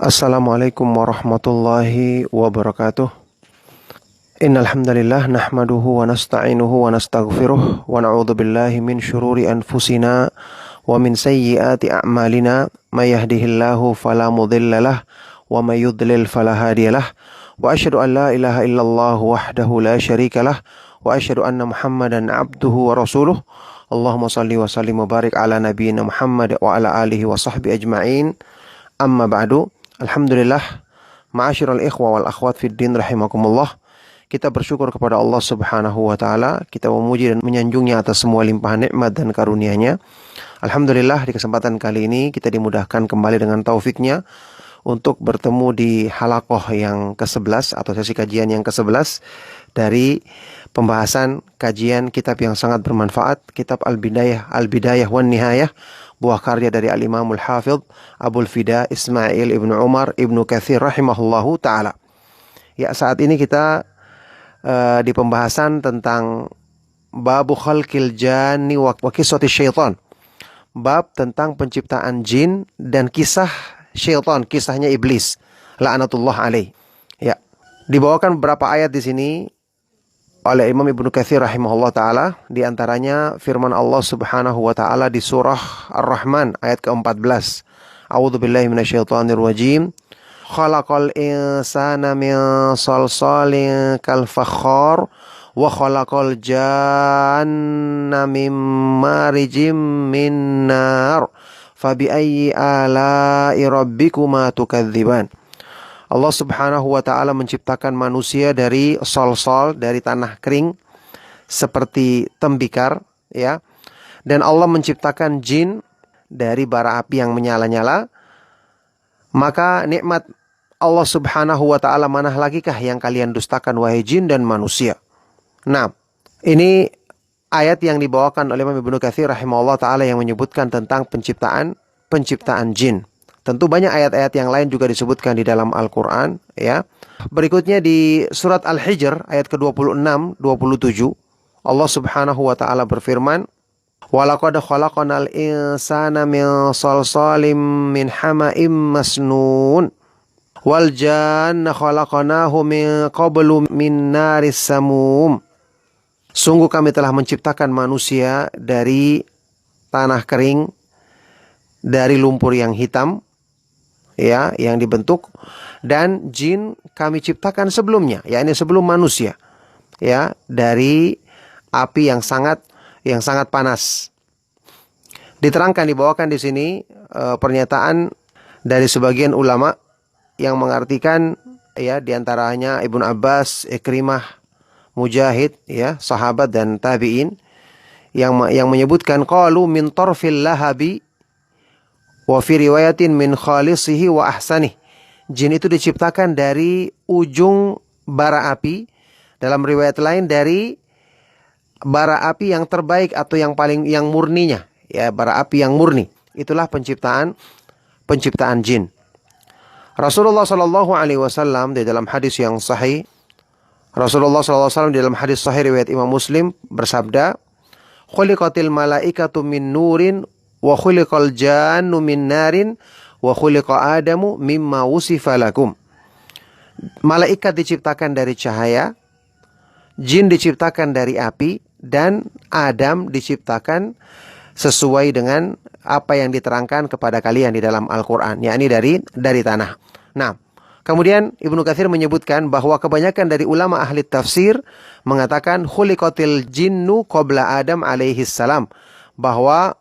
Assalamualaikum warahmatullahi wabarakatuh. Innal hamdalillah nahmaduhu wa nasta'inuhu wa nastaghfiruh wa na'udzu billahi min syururi anfusina wa min sayyiati a'malina may yahdihillahu fala mudhillalah wa may yudlil fala hadiyalah wa asyhadu an la ilaha illallah wahdahu la syarikalah wa asyhadu anna Muhammadan abduhu wa rasuluh. Allahumma shalli wa sallim wa barik ala nabiyyina Muhammad wa ala alihi wa sahbihi ajma'in. Amma ba'du. Alhamdulillah, ma'asyiral ikhwa wal akhwat fid din rahimakumullah. Kita bersyukur kepada Allah Subhanahu wa taala, kita memuji dan menyanjungnya atas semua limpahan nikmat dan karunia-Nya. Alhamdulillah, di kesempatan kali ini kita dimudahkan kembali dengan taufiknya untuk bertemu di halaqah yang ke-11 atau sesi kajian yang ke-11 dari pembahasan kajian kitab yang sangat bermanfaat, kitab Al-Bidayah wan Nihayah, buah karya dari Al-Imamul Hafidh Abul Fida Ismail Ibnu Umar Ibnu Katsir rahimahullahu ta'ala. Ya, saat ini kita di pembahasan tentang Babu Khalqil Janni wa Qissati Syaitan. Bab tentang penciptaan jin dan kisah syaitan, kisahnya iblis la'natullah alaih. Ya, dibawakan beberapa ayat di sini oleh Imam Ibnu Katsir rahimahullah ta'ala. Di antaranya firman Allah subhanahu wa ta'ala di surah Ar-Rahman ayat ke-14. A'udzu billahi minasyaitonir rajim. Khalaqal insana min salsalin kal fakhar wa khalaqal janna min marijim min nar. Fabi ayyi ala'i rabbikuma tukadziban. Allah subhanahu wa ta'ala menciptakan manusia dari solsol, dari tanah kering seperti tembikar, ya. Dan Allah menciptakan jin dari bara api yang menyala-nyala. Maka nikmat Allah subhanahu wa ta'ala mana lagikah yang kalian dustakan wahai jin dan manusia. Nah, ini ayat yang dibawakan oleh Imam Ibnu Katsir rahimahullah ta'ala yang menyebutkan tentang penciptaan jin. Tentu banyak ayat-ayat yang lain juga disebutkan di dalam Al-Quran, ya. Berikutnya di surat Al-Hijr ayat ke-26, 27, Allah subhanahu wa ta'ala berfirman, وَلَقَدْ خَلَقْنَا الْإِنسَانَ مِنْ صَلْصَالٍ مِنْ حَمَإٍ مَسْنُونٍ وَالْجَانَّ خَلَقْنَاهُ مِنْ قَبْلُ مِنْ نَارِ السَّمُومِ. Sungguh kami telah menciptakan manusia dari tanah kering, dari lumpur yang hitam, ya, yang dibentuk, dan jin kami ciptakan sebelumnya, yakni sebelum manusia, ya, dari api yang sangat panas. Diterangkan, dibawakan di sini pernyataan dari sebagian ulama yang mengartikan, ya, diantaranya Ibnu Abbas, Ikrimah, Mujahid, ya, sahabat dan tabi'in yang menyebutkan qalu min tarfil lahabi wa fi riwayatin min khalisihi wa ahsanih. Jin itu diciptakan dari ujung bara api, dalam riwayat lain dari bara api yang terbaik atau yang murninya, ya, bara api yang murni. Itulah penciptaan jin. Rasulullah sallallahu alaihi wasallam di dalam hadis yang sahih, Rasulullah sallallahu alaihi wasallam di dalam hadis sahih riwayat Imam Muslim bersabda, "Khuliqatil malaikatu min nurin wa khuliqal jannu min narin wa khuliqa Adamu mimma wusifa lakum." Malaikat diciptakan dari cahaya, jin diciptakan dari api, dan Adam diciptakan sesuai dengan apa yang diterangkan kepada kalian di dalam Al-Quran, yakni dari tanah. Nah, kemudian Ibnu Katsir menyebutkan bahwa kebanyakan dari ulama ahli tafsir mengatakan khuliqatil jinnu qabla Adam alaihi salam, bahwa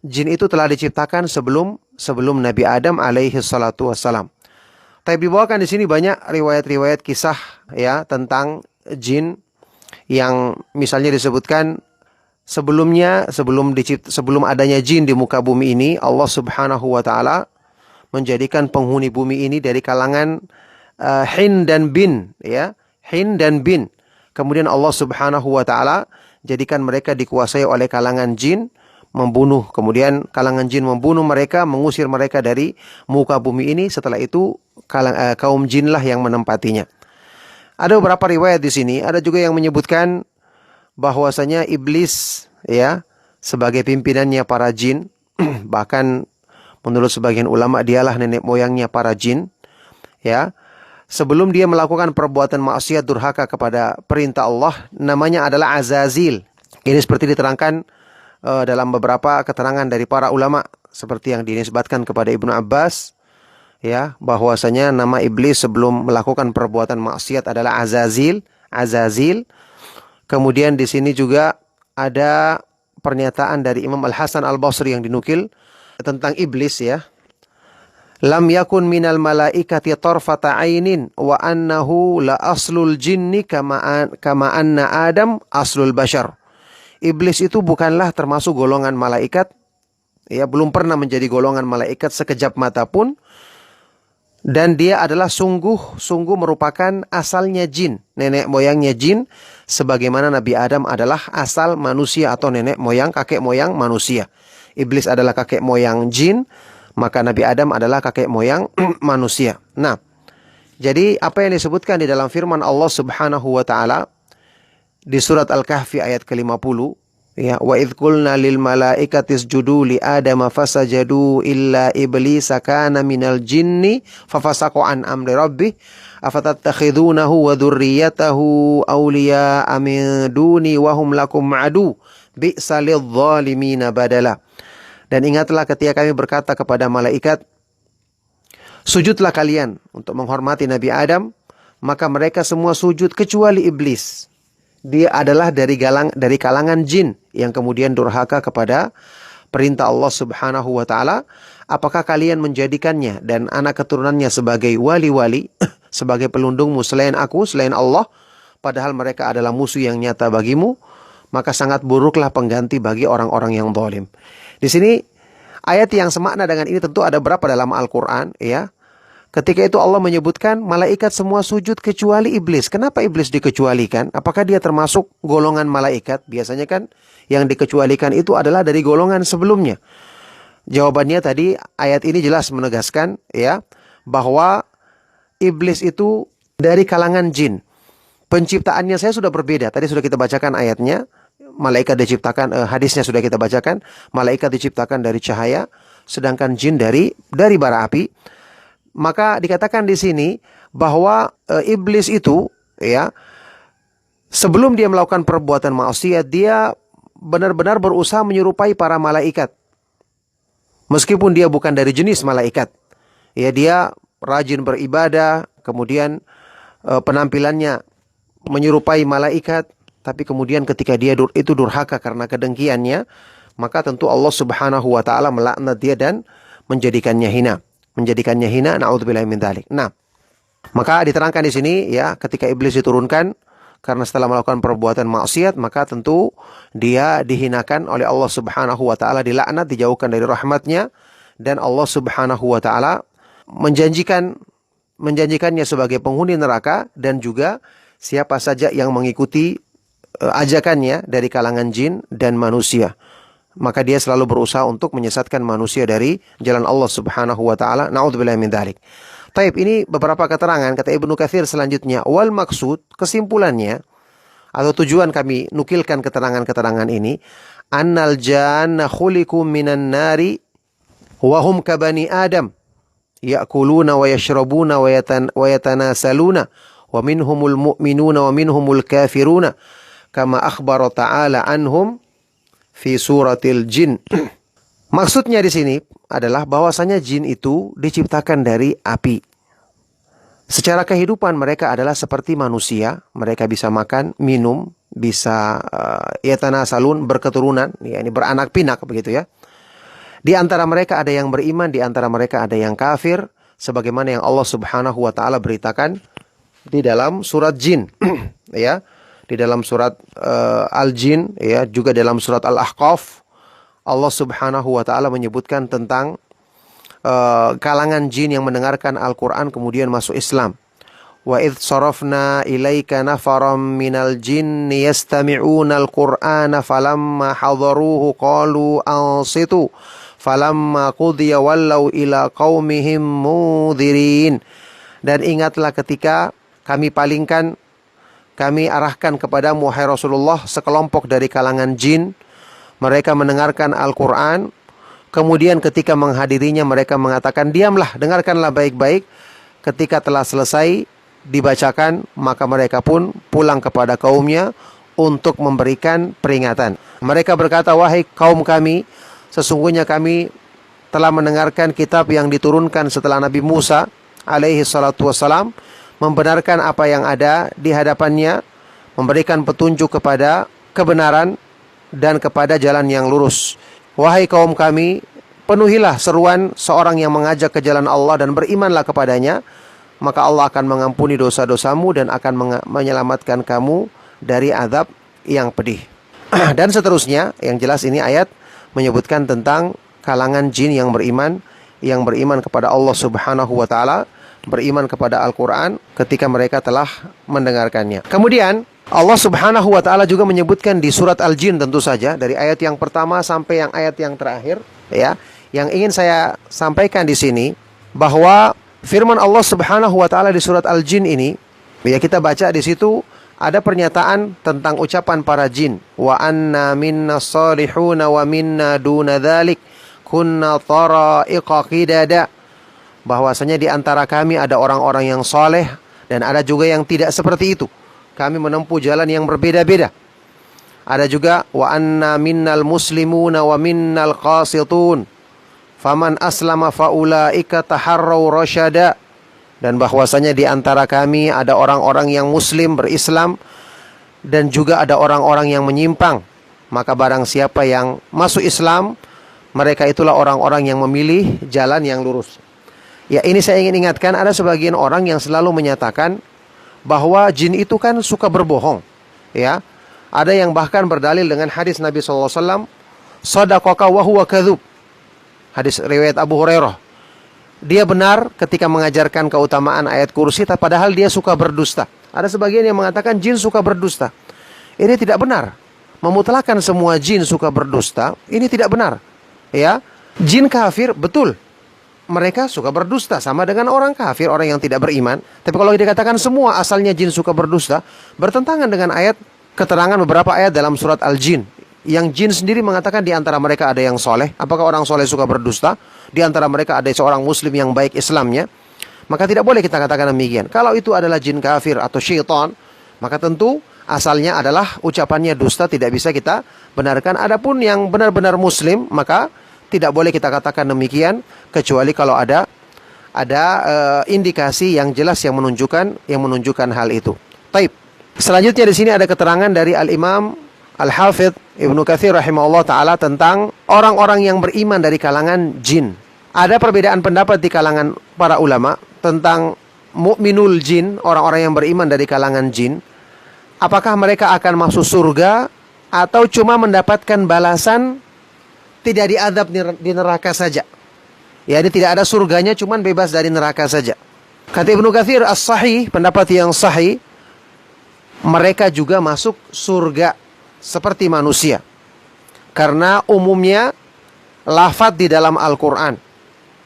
jin itu telah diciptakan sebelum Nabi Adam alaihi salatu wassalam. Tapi dibawakan di sini banyak riwayat-riwayat kisah, ya, tentang jin yang misalnya disebutkan sebelum adanya jin di muka bumi ini, Allah subhanahu wa ta'ala menjadikan penghuni bumi ini dari kalangan hin dan bin, ya, hin dan bin. Kemudian Allah subhanahu wa ta'ala jadikan mereka dikuasai oleh kalangan jin, membunuh, kemudian kalangan jin membunuh mereka, mengusir mereka dari muka bumi ini. Setelah itu kaum jinlah yang menempatinya. Ada beberapa riwayat di sini, ada juga yang menyebutkan bahwasanya iblis, ya, sebagai pimpinannya para jin bahkan Menurut sebagian ulama dialah nenek moyangnya para jin, ya. Sebelum dia melakukan perbuatan maksiat durhaka kepada perintah Allah, namanya adalah Azazil. Ini seperti diterangkan dalam beberapa keterangan dari para ulama, seperti yang dinisbatkan kepada Ibnu Abbas, ya, bahwasanya nama iblis sebelum melakukan perbuatan maksiat adalah Azazil. Azazil. Kemudian di sini juga ada pernyataan dari Imam Al-Hasan Al-Basri yang dinukil tentang iblis, ya. Lam yakun minal malaikati tarfata ainin wa annahu la aslul jinni kama anna Adam aslul bashar. Iblis itu bukanlah termasuk golongan malaikat, ya, belum pernah menjadi golongan malaikat sekejap mata pun, dan dia adalah sungguh merupakan asalnya jin, nenek moyangnya jin, sebagaimana Nabi Adam adalah asal manusia atau nenek moyang, kakek moyang manusia. Iblis adalah kakek moyang jin, maka Nabi Adam adalah kakek moyang manusia. Nah, jadi apa yang disebutkan di dalam firman Allah Subhanahu wa taala di surat Al-Kahfi ayat ke-50, ya, wa idz qulna lil malaikati isjudu li adama fasajadu illa iblisa kana minal jinni fafasaqa an amri rabbih afatattakhidunahu wa dzurriyyatahu awliya'a min duni wa hum lakum adu bi'sa lidh-dhalimina badala. Dan ingatlah ketika kami berkata kepada malaikat, sujudlah kalian untuk menghormati Nabi Adam, maka mereka semua sujud kecuali iblis. Dia adalah dari kalangan jin yang kemudian durhaka kepada perintah Allah Subhanahu wa taala. Apakah kalian menjadikannya dan anak keturunannya sebagai wali-wali, sebagai pelindungmu selain aku, selain Allah, padahal mereka adalah musuh yang nyata bagimu? Maka sangat buruklah pengganti bagi orang-orang yang zalim. Di sini ayat yang semakna dengan ini tentu ada berapa dalam Al-Quran, ya. Ketika itu Allah menyebutkan malaikat semua sujud kecuali iblis. Kenapa iblis dikecualikan? Apakah dia termasuk golongan malaikat? Biasanya kan yang dikecualikan itu adalah dari golongan sebelumnya. Jawabannya tadi ayat ini jelas menegaskan, ya, bahwa iblis itu dari kalangan jin. Penciptaannya saya sudah berbeda. Tadi sudah kita bacakan ayatnya. Malaikat diciptakan, hadisnya sudah kita bacakan. Malaikat diciptakan dari cahaya, sedangkan jin dari bara api. Maka dikatakan di sini bahwa iblis itu, ya, sebelum dia melakukan perbuatan maksiat, dia benar-benar berusaha menyerupai para malaikat. Meskipun dia bukan dari jenis malaikat, ya, dia rajin beribadah, kemudian penampilannya menyerupai malaikat, tapi kemudian ketika dia itu durhaka karena kedengkiannya, maka tentu Allah Subhanahu wa taala melaknat dia dan menjadikannya hina. Na'udzubillahi min dzalik. Nah, maka diterangkan di sini, ya, ketika iblis diturunkan karena setelah melakukan perbuatan maksiat, maka tentu dia dihinakan oleh Allah Subhanahu wa taala, dilaknat, dijauhkan dari rahmatnya, dan Allah Subhanahu wa taala menjanjikannya sebagai penghuni neraka, dan juga siapa saja yang mengikuti ajakannya dari kalangan jin dan manusia. Maka dia selalu berusaha untuk menyesatkan manusia dari jalan Allah Subhanahu wa taala. Na'udzubillahi min dzalik. Taib, ini beberapa keterangan kata Ibnu Katsir selanjutnya. Wal maksud, kesimpulannya atau tujuan kami nukilkan keterangan-keterangan ini, annal janna khuliqu minan nari wa hum kabani Adam ya'kuluna wa yashrabuna wa yatanasaluna wa minhumul mu'minuna wa minhumul kafiruna kama akhbara ta'ala anhum fi suratil jin. Maksudnya di sini adalah bahwasanya jin itu diciptakan dari api. Secara kehidupan mereka adalah seperti manusia, mereka bisa makan, minum, bisa yatanasalun, berketurunan, ya, ini beranak pinak begitu, ya. Di antara mereka ada yang beriman, di antara mereka ada yang kafir, sebagaimana yang Allah Subhanahu wa taala beritakan di dalam surat Jin, ya. Di dalam surat Al-Jin, ya, juga dalam surat Al-Ahqaf, Allah Subhanahu wa taala menyebutkan tentang kalangan jin yang mendengarkan Al-Qur'an kemudian masuk Islam. Wa idz sarafna ilaika nafaram minal jinni yastami'una al-Qur'ana falamma hadaruhu qalu ansitu falamma qudiya wallaw ila qaumihim mudhirin. Dan ingatlah ketika kami arahkan kepadamu, wahai Rasulullah, sekelompok dari kalangan jin. Mereka mendengarkan Al-Quran, Kemudian ketika menghadirinya mereka mengatakan, diamlah, dengarkanlah baik-baik. Ketika telah selesai dibacakan, maka mereka pun pulang kepada kaumnya untuk memberikan peringatan. Mereka berkata, wahai kaum kami, sesungguhnya kami telah mendengarkan kitab yang diturunkan setelah Nabi Musa alaihi salatu wassalam, membenarkan apa yang ada di hadapannya, memberikan petunjuk kepada kebenaran dan kepada jalan yang lurus. Wahai kaum kami, penuhilah seruan seorang yang mengajak ke jalan Allah dan berimanlah kepadanya, maka Allah akan mengampuni dosa-dosamu dan akan menyelamatkan kamu dari azab yang pedih. Dan seterusnya, yang jelas ini ayat menyebutkan tentang kalangan jin yang beriman kepada Allah Subhanahu wa taala, beriman kepada Al-Qur'an ketika mereka telah mendengarkannya. Kemudian Allah Subhanahu wa taala juga menyebutkan di surat Al-Jin, tentu saja dari ayat yang pertama sampai yang ayat yang terakhir, ya. Yang ingin saya sampaikan di sini bahwa firman Allah Subhanahu wa taala di surat Al-Jin ini, ya, kita baca di situ ada pernyataan tentang ucapan para jin, wa anna minna salihuna wa minna duna dzalik kunna tara'iqa qidada, bahwasanya di antara kami ada orang-orang yang soleh dan ada juga yang tidak seperti itu. Kami menempuh jalan yang berbeda-beda. Ada juga wa anna minnal muslimuna wa minnal qasitun faman aslama faulaika taharraw rasyada, dan bahwasanya di antara kami ada orang-orang yang muslim berislam dan juga ada orang-orang yang menyimpang, maka barang siapa yang masuk Islam, mereka itulah orang-orang yang memilih jalan yang lurus. Ya, ini saya ingin ingatkan, ada sebagian orang yang selalu menyatakan bahwa jin itu kan suka berbohong, ya. Ada yang bahkan berdalil dengan hadis Nabi SAW, sadaqaka wa huwa kadzub, hadis riwayat Abu Hurairah. Dia benar ketika mengajarkan keutamaan ayat kursi, padahal dia suka berdusta. Ada sebagian yang mengatakan jin suka berdusta. Ini tidak benar. Memutlakan semua jin suka berdusta, ini tidak benar, ya. Jin kafir, betul, mereka suka berdusta, sama dengan orang kafir, orang yang tidak beriman. Tapi kalau dikatakan semua asalnya jin suka berdusta, bertentangan dengan ayat, keterangan beberapa ayat dalam surat Al-Jin. Yang jin sendiri mengatakan di antara mereka ada yang soleh. Apakah orang soleh suka berdusta? Di antara mereka ada seorang muslim yang baik Islamnya. Maka tidak boleh kita katakan demikian. Kalau itu adalah jin kafir atau syaitan, maka tentu asalnya adalah ucapannya dusta, tidak bisa kita benarkan. Adapun yang benar-benar muslim, maka tidak boleh kita katakan demikian, kecuali kalau ada indikasi yang jelas yang menunjukkan hal itu. Taib. Selanjutnya di sini ada keterangan dari Al-Imam Al-Hafidh Ibnu Katsir rahimahullah taala tentang orang-orang yang beriman dari kalangan jin. Ada perbedaan pendapat di kalangan para ulama tentang mukminul jin, orang-orang yang beriman dari kalangan jin. Apakah mereka akan masuk surga atau cuma mendapatkan balasan tidak diazab di neraka saja? Ya, ini tidak ada surganya, cuman bebas dari neraka saja. Kata Ibnu Katsir as-sahih, pendapat yang sahih, mereka juga masuk surga seperti manusia. Karena umumnya lafaz di dalam Al-Quran.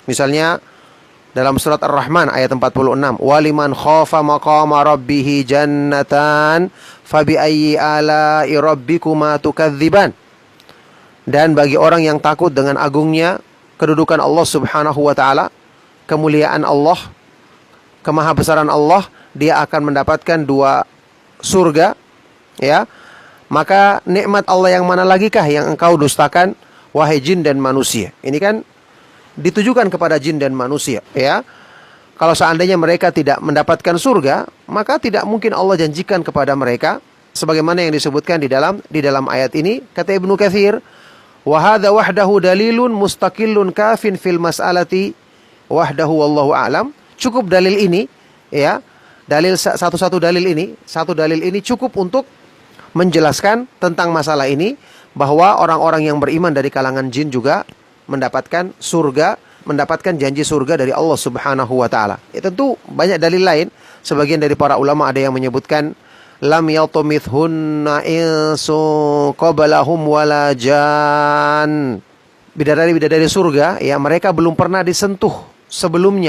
Misalnya dalam surat Ar-Rahman ayat 46, waliman khafa maqama rabbihi jannatan fabi ayyi ala'i rabbikuma tukadziban. Dan bagi orang yang takut dengan agungnya kedudukan Allah Subhanahu wa taala, kemuliaan Allah, kemahabesaran Allah, dia akan mendapatkan dua surga, ya. Maka nikmat Allah yang mana lagikah yang engkau dustakan, wahai jin dan manusia? Ini kan ditujukan kepada jin dan manusia, ya. Kalau seandainya mereka tidak mendapatkan surga, maka tidak mungkin Allah janjikan kepada mereka sebagaimana yang disebutkan di dalam ayat ini. Kata Ibnu Katsir, wa hadza wahdahu dalilun mustaqillun kafin fil mas'alati wahdahu wallahu a'lam. Cukup dalil ini, ya. Satu dalil ini cukup untuk menjelaskan tentang masalah ini, bahwa orang-orang yang beriman dari kalangan jin juga mendapatkan surga, mendapatkan janji surga dari Allah Subhanahu wa taala. Ya, tentu banyak dalil lain. Sebagian dari para ulama ada yang menyebutkan lam yatumithunna insu qablahum wala jan. Bidadari-bidadari surga, ya, mereka belum pernah disentuh sebelum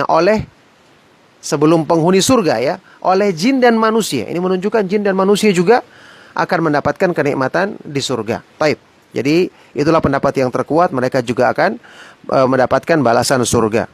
penghuni surga, ya, oleh jin dan manusia. Ini menunjukkan jin dan manusia juga akan mendapatkan kenikmatan di surga. Baik. Jadi itulah pendapat yang terkuat, mereka juga akan mendapatkan balasan surga.